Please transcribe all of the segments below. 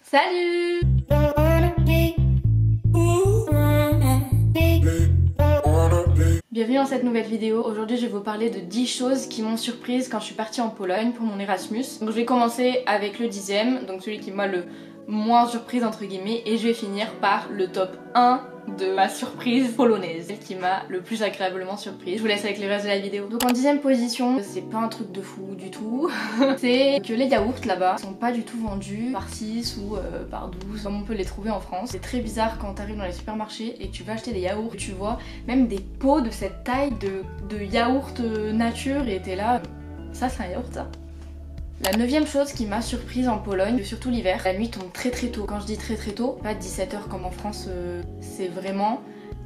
Salut! Bienvenue dans cette nouvelle vidéo. Aujourd'hui je vais vous parler de 10 choses qui m'ont surprise quand je suis partie en Pologne pour mon Erasmus. Donc je vais commencer avec le 10e, donc celui qui m'a le moins surprise entre guillemets, et je vais finir par le top 1 de ma surprise polonaise, celle qui m'a le plus agréablement surprise. Je vous laisse avec le reste de la vidéo. Donc en 10e position, c'est pas un truc de fou du tout, c'est que les yaourts là-bas sont pas du tout vendus par 6 ou par 12 comme on peut les trouver en France. C'est très bizarre quand t'arrives dans les supermarchés et que tu vas acheter des yaourts, tu vois même des pots de cette taille de yaourt nature et t'es là, ça c'est un yaourt ça? La 9e chose qui m'a surprise en Pologne, surtout l'hiver, la nuit tombe très très tôt. Quand je dis très très tôt, pas 17h comme en France, c'est vraiment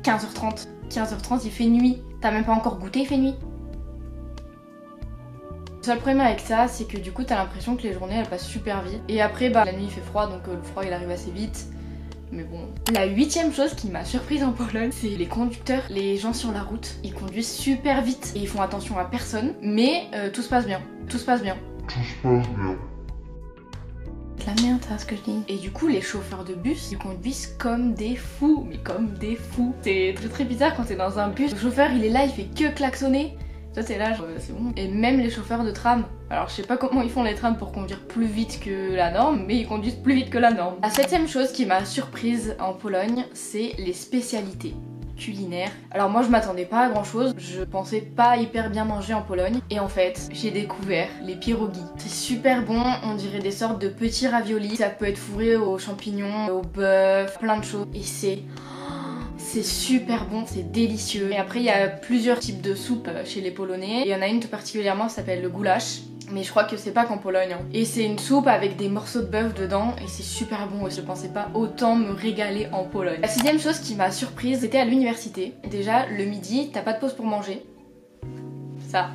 15h30. 15h30 il fait nuit. T'as même pas encore goûté, il fait nuit. Le seul problème avec ça, c'est que du coup t'as l'impression que les journées elles passent super vite. Et après la nuit il fait froid, donc le froid il arrive assez vite. Mais bon. La 8e chose qui m'a surprise en Pologne, c'est les conducteurs, les gens sur la route. Ils conduisent super vite et ils font attention à personne. Mais tout se passe bien. Tout se passe bien. C'est la merde ça ce que je dis. Et du coup les chauffeurs de bus ils conduisent comme des fous, mais comme des fous. C'est très très bizarre quand t'es dans un bus, le chauffeur il est là, il fait que klaxonner. Toi t'es là genre c'est bon. Et même les chauffeurs de tram, alors je sais pas comment ils font les trams pour conduire plus vite que la norme, mais ils conduisent plus vite que la norme. La 7e chose qui m'a surprise en Pologne, c'est les spécialités culinaire. Alors moi je m'attendais pas à grand chose, je pensais pas hyper bien manger en Pologne et en fait j'ai découvert les pierogi. C'est super bon, on dirait des sortes de petits raviolis, ça peut être fourré aux champignons, au bœuf, plein de choses et c'est super bon, c'est délicieux. Et après il y a plusieurs types de soupes chez les Polonais et il y en a une tout particulièrement qui s'appelle le goulash. Mais je crois que c'est pas qu'en Pologne. Hein. Et c'est une soupe avec des morceaux de bœuf dedans et c'est super bon. Je pensais pas autant me régaler en Pologne. La 6e chose qui m'a surprise, c'était à l'université. Déjà, le midi, t'as pas de pause pour manger. Ça,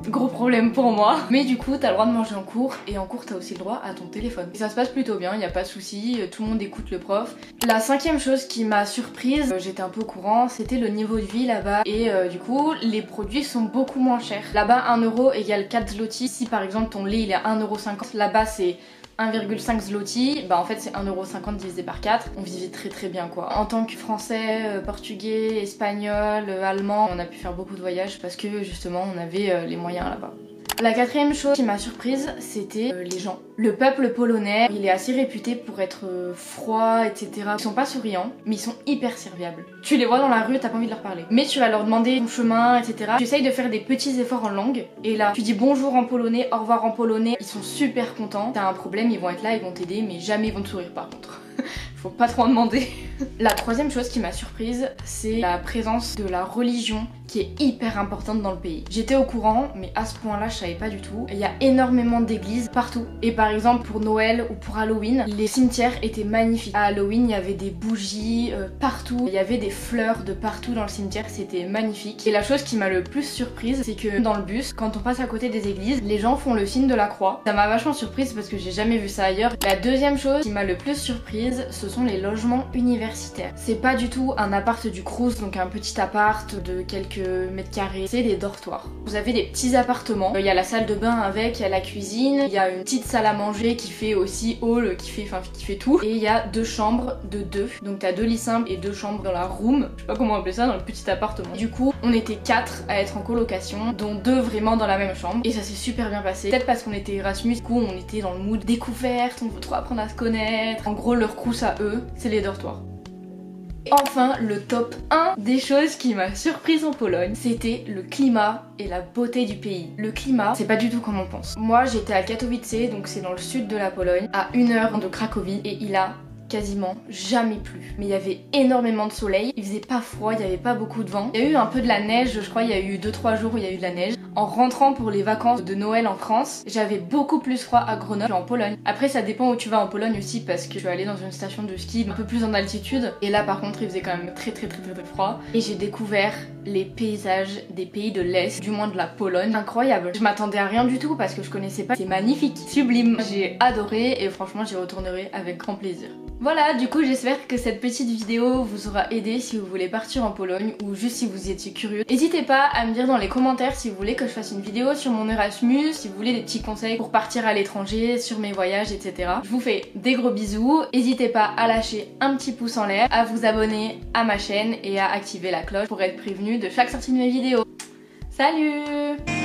gros problème pour moi. Mais du coup, t'as le droit de manger en cours et en cours, t'as aussi le droit à ton téléphone. Et ça se passe plutôt bien, y a pas de souci, tout le monde écoute le prof. La 5e chose qui m'a surprise, j'étais un peu au courant, c'était le niveau de vie là-bas. Et du coup, les produits sont beaucoup moins chers. Là-bas, 1 euro égale 4 zloty. Si par exemple ton lait il est à 1,50 €, là-bas c'est 1,5 zloty, bah en fait c'est 1,50 € divisé par 4. On vivait très très bien quoi. En tant que français, portugais, espagnol, allemand, on a pu faire beaucoup de voyages parce que justement on avait les moyens là-bas. La 4e chose qui m'a surprise, c'était les gens. Le peuple polonais, il est assez réputé pour être froid, etc. Ils sont pas souriants, mais ils sont hyper serviables. Tu les vois dans la rue, t'as pas envie de leur parler. Mais tu vas leur demander ton chemin, etc. Tu essayes de faire des petits efforts en langue, et là, tu dis bonjour en polonais, au revoir en polonais. Ils sont super contents. T'as un problème, ils vont être là, ils vont t'aider, mais jamais ils vont te sourire par contre. Faut pas trop en demander. La 3e chose qui m'a surprise, c'est la présence de la religion qui est hyper importante dans le pays. J'étais au courant, mais à ce point-là, je savais pas du tout. Il y a énormément d'églises partout. Et par exemple, pour Noël ou pour Halloween, les cimetières étaient magnifiques. À Halloween, il y avait des bougies partout. Il y avait des fleurs de partout dans le cimetière. C'était magnifique. Et la chose qui m'a le plus surprise, c'est que dans le bus, quand on passe à côté des églises, les gens font le signe de la croix. Ça m'a vachement surprise parce que j'ai jamais vu ça ailleurs. La 2e chose qui m'a le plus surprise, ce sont les logements universitaires. C'est pas du tout un appart du Crous, donc un petit appart de quelques mètres carrés, c'est des dortoirs. Vous avez des petits appartements, il y a la salle de bain avec, il y a la cuisine, il y a une petite salle à manger qui fait aussi hall, qui fait tout, et il y a 2 chambres de 2, donc t'as 2 lits simples et 2 chambres dans la room, je sais pas comment appeler ça, dans le petit appartement. Du coup, on était 4 à être en colocation, dont 2 vraiment dans la même chambre, et ça s'est super bien passé. Peut-être parce qu'on était Erasmus, du coup on était dans le mood découverte, on veut trop apprendre à se connaître. En gros, leur Crous à eux, c'est les dortoirs. Et enfin, le top 1 des choses qui m'a surprise en Pologne, c'était le climat et la beauté du pays. Le climat, c'est pas du tout comme on pense. Moi, j'étais à Katowice, donc c'est dans le sud de la Pologne, à 1 heure de Cracovie, et il a quasiment jamais plu. Mais il y avait énormément de soleil, il faisait pas froid, il y avait pas beaucoup de vent. Il y a eu un peu de la neige, je crois il y a eu 2-3 jours où il y a eu de la neige. En rentrant pour les vacances de Noël en France, j'avais beaucoup plus froid à Grenoble qu'en Pologne. Après ça dépend où tu vas en Pologne aussi parce que je suis allée dans une station de ski un peu plus en altitude et là par contre il faisait quand même très froid. Et j'ai découvert les paysages des pays de l'Est, du moins de la Pologne. Incroyable. Je m'attendais à rien du tout parce que je connaissais pas. C'est magnifique, sublime. J'ai adoré et franchement j'y retournerai avec grand plaisir. Voilà, du coup j'espère que cette petite vidéo vous aura aidé si vous voulez partir en Pologne ou juste si vous étiez curieux. N'hésitez pas à me dire dans les commentaires si vous voulez que je fasse une vidéo sur mon Erasmus, si vous voulez des petits conseils pour partir à l'étranger, sur mes voyages, etc. Je vous fais des gros bisous, n'hésitez pas à lâcher un petit pouce en l'air, à vous abonner à ma chaîne et à activer la cloche pour être prévenu de chaque sortie de mes vidéos. Salut!